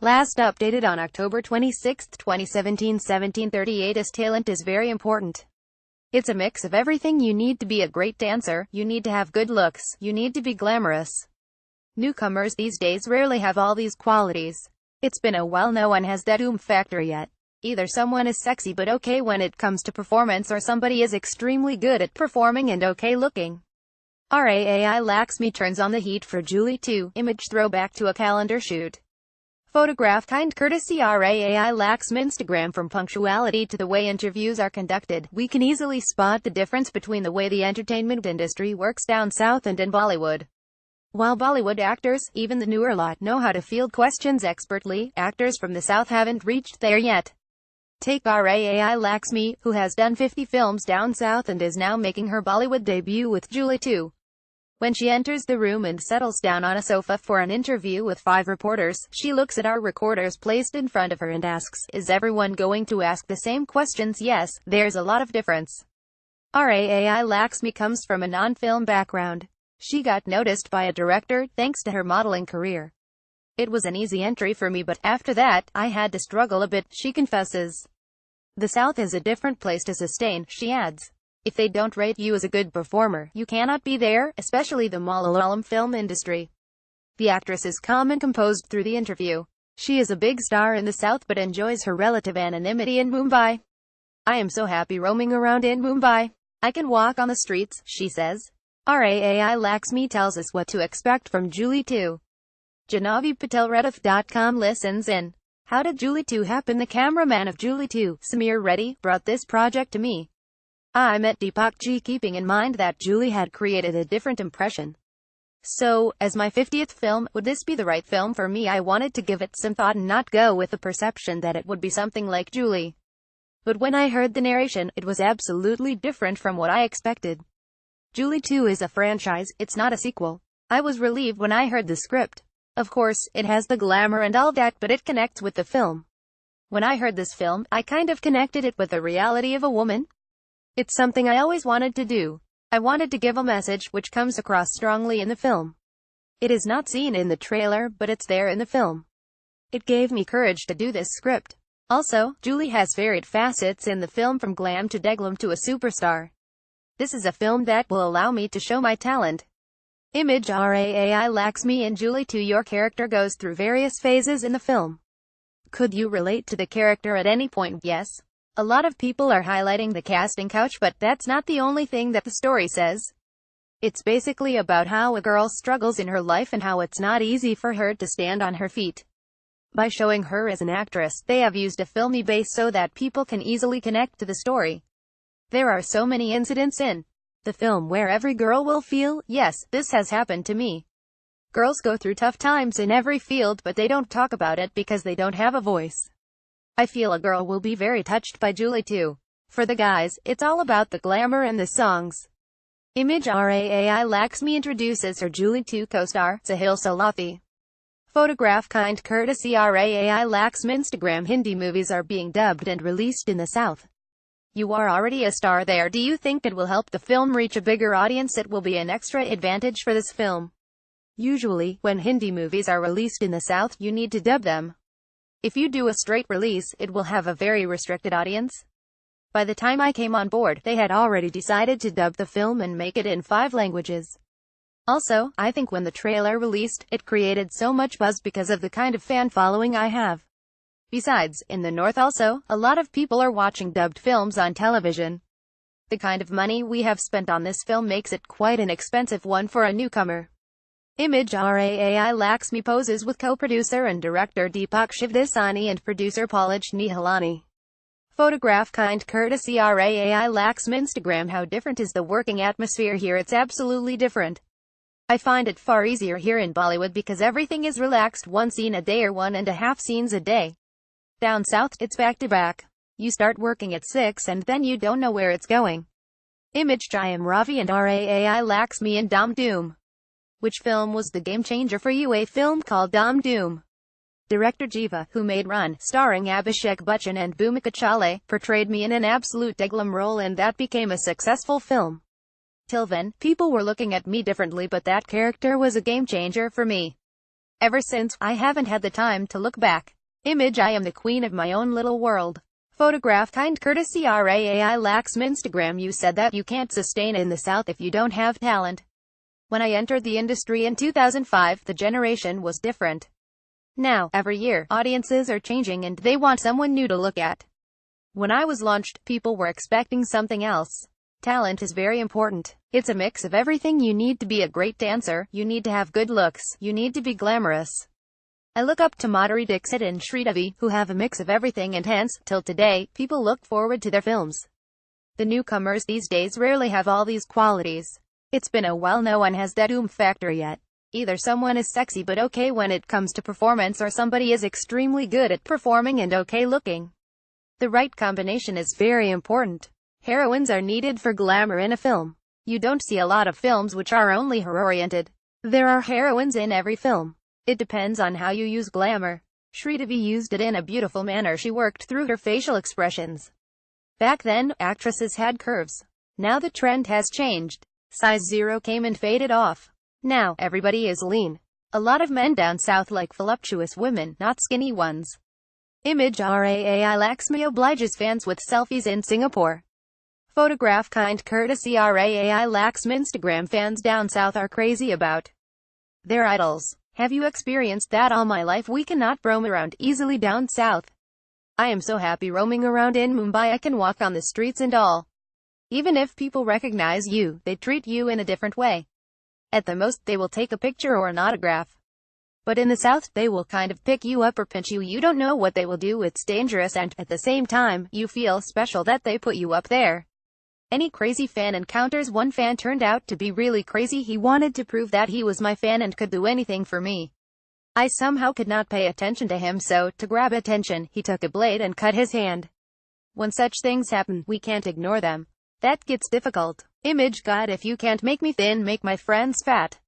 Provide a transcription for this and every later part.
Last updated on October 26, 2017, 17:38. ISTTalent is very important. It's a mix of everything. You need to be a great dancer, you need to have good looks, you need to be glamorous. Newcomers these days rarely have all these qualities. It's been a while no one has that oomph factor yet. Either someone is sexy but okay when it comes to performance, or somebody is extremely good at performing and okay looking. RAAI Laxmi turns on the heat for Julie 2, image throwback to a calendar shoot. Photograph kind courtesy RAAI Laxmi. Instagram. From punctuality to the way interviews are conducted, we can easily spot the difference between the way the entertainment industry works down south and in Bollywood. While Bollywood actors, even the newer lot, know how to field questions expertly, actors from the south haven't reached there yet. Take RAAI Laxmi, who has done 50 films down south and is now making her Bollywood debut with Julie 2. When she enters the room and settles down on a sofa for an interview with 5 reporters, she looks at our recorders placed in front of her and asks, "Is everyone going to ask the same questions?" Yes, there's a lot of difference. RAAI Laxmi comes from a non-film background. She got noticed by a director, thanks to her modeling career. "It was an easy entry for me, but after that, I had to struggle a bit," she confesses. "The South is a different place to sustain," she adds. "If they don't rate you as a good performer, you cannot be there," especially the Malayalam film industry. The actress is calm and composed through the interview. She is a big star in the South but enjoys her relative anonymity in Mumbai. "I am so happy roaming around in Mumbai. I can walk on the streets," she says. RAAI Laxmi tells us what to expect from Julie 2. Janavi Patel Rediff.com listens in. How did Julie 2 happen? The cameraman of Julie 2, Samir Reddy, brought this project to me. I met Deepak ji keeping in mind that Julie had created a different impression. So, as my 50th film, would this be the right film for me? I wanted to give it some thought and not go with the perception that it would be something like Julie. But when I heard the narration, it was absolutely different from what I expected. Julie 2 is a franchise, it's not a sequel. I was relieved when I heard the script. Of course, it has the glamour and all that, but it connects with the film. When I heard this film, I kind of connected it with the reality of a woman. It's something I always wanted to do. I wanted to give a message, which comes across strongly in the film. It is not seen in the trailer, but it's there in the film. It gave me courage to do this script. Also, Julie has varied facets in the film, from glam to deglam to a superstar. This is a film that will allow me to show my talent. Image RAAI Laxmi. In Julie 2, your character goes through various phases in the film. Could you relate to the character at any point? Yes. A lot of people are highlighting the casting couch, but that's not the only thing that the story says. It's basically about how a girl struggles in her life and how it's not easy for her to stand on her feet. By showing her as an actress, they have used a filmy base so that people can easily connect to the story. There are so many incidents in the film where every girl will feel, yes, this has happened to me. Girls go through tough times in every field, but they don't talk about it because they don't have a voice. I feel a girl will be very touched by Julie 2. For the guys, it's all about the glamour and the songs. Image RAAI Laxmi introduces her Julie 2 co-star, Sahil Salathi. Photograph kind courtesy RAAI Laxmi. Instagram. Hindi movies are being dubbed and released in the South. You are already a star there. Do you think it will help the film reach a bigger audience? It will be an extra advantage for this film. Usually, when Hindi movies are released in the South, you need to dub them. If you do a straight release, it will have a very restricted audience. By the time I came on board, they had already decided to dub the film and make it in 5 languages. Also, I think when the trailer released, it created so much buzz because of the kind of fan following I have. Besides, in the North also, a lot of people are watching dubbed films on television. The kind of money we have spent on this film makes it quite an expensive one for a newcomer. Image RAAI Laxmi poses with co-producer and director Deepak Shivdasani and producer Palaj Nihalani. Photograph kind courtesy RAAI Laxmi. Instagram. How different is the working atmosphere here? It's absolutely different. I find it far easier here in Bollywood because everything is relaxed, 1 scene a day or 1.5 scenes a day. Down south, it's back to back. You start working at 6 and then you don't know where it's going. Image I am Ravi and RAAI Laxmi in Dam Doom. Which film was the game changer for you? A film called Dam Doom. Director Jiva, who made Run, starring Abhishek Bachchan and Bhumika Chawla, portrayed me in an absolute deglam role, and that became a successful film. Till then, people were looking at me differently, but that character was a game changer for me. Ever since, I haven't had the time to look back. Image I am the queen of my own little world. Photograph kind courtesy RAAI lacks Instagram. You said that you can't sustain in the South if you don't have talent. When I entered the industry in 2005, the generation was different. Now, every year, audiences are changing and they want someone new to look at. When I was launched, people were expecting something else. Talent is very important. It's a mix of everything. You need to be a great dancer, you need to have good looks, you need to be glamorous. I look up to Madhuri Dixit and Sridevi, who have a mix of everything, and hence, till today, people look forward to their films. The newcomers these days rarely have all these qualities. It's been a while, no one has that oomph factor yet. Either someone is sexy but okay when it comes to performance, or somebody is extremely good at performing and okay looking. The right combination is very important. Heroines are needed for glamour in a film. You don't see a lot of films which are only her-oriented. There are heroines in every film. It depends on how you use glamour. Sridevi used it in a beautiful manner. She worked through her facial expressions. Back then, actresses had curves. Now the trend has changed. Size 0 came and faded off. Now, everybody is lean. A lot of men down south like voluptuous women, not skinny ones. Image RAAI Laxmi obliges fans with selfies in Singapore. Photograph kind courtesy RAAI Laxmi. Instagram fans down south are crazy about their idols. Have you experienced that? All my life we cannot roam around easily down south. I am so happy roaming around in Mumbai. I can walk on the streets and all. Even if people recognize you, they treat you in a different way. At the most, they will take a picture or an autograph. But in the South, they will kind of pick you up or pinch you. You don't know what they will do. It's dangerous, and, at the same time, you feel special that they put you up there. Any crazy fan encounters. One fan turned out to be really crazy. He wanted to prove that he was my fan and could do anything for me. I somehow could not pay attention to him, so, to grab attention, he took a blade and cut his hand. When such things happen, we can't ignore them. That gets difficult. Image God, if you can't make me thin, make my friends fat.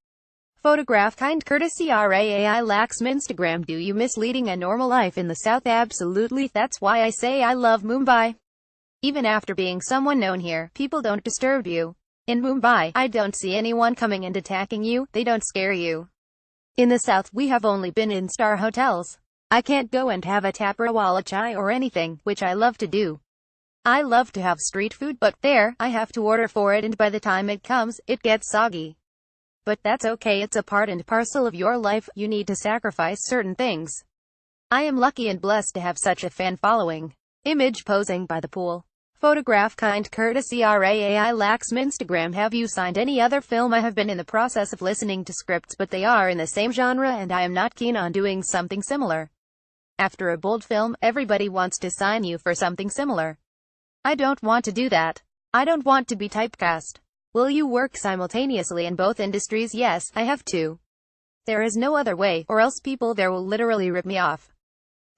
Photograph kind courtesy RAAI Laxmi. Instagram. Do you miss leading a normal life in the South? Absolutely. That's why I say I love Mumbai. Even after being someone known here, people don't disturb you. In Mumbai, I don't see anyone coming and attacking you. They don't scare you. In the South, we have only been in star hotels. I can't go and have a taprawala chai or anything, which I love to do. I love to have street food, but there, I have to order for it, and by the time it comes, it gets soggy. But that's okay. It's a part and parcel of your life. You need to sacrifice certain things. I am lucky and blessed to have such a fan following. Image posing by the pool. Photograph kind courtesy RAAI Laxmi. Instagram. Have you signed any other film? I have been in the process of listening to scripts, but they are in the same genre and I am not keen on doing something similar. After a bold film, everybody wants to sign you for something similar. I don't want to do that. I don't want to be typecast. Will you work simultaneously in both industries? Yes, I have to. There is no other way, or else people there will literally rip me off.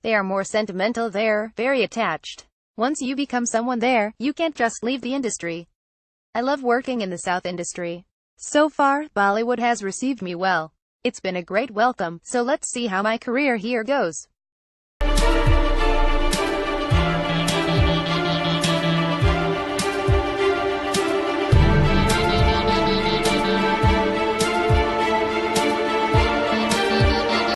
They are more sentimental, they're very attached. Once you become someone there, you can't just leave the industry. I love working in the South industry. So far, Bollywood has received me well. It's been a great welcome, so let's see how my career here goes.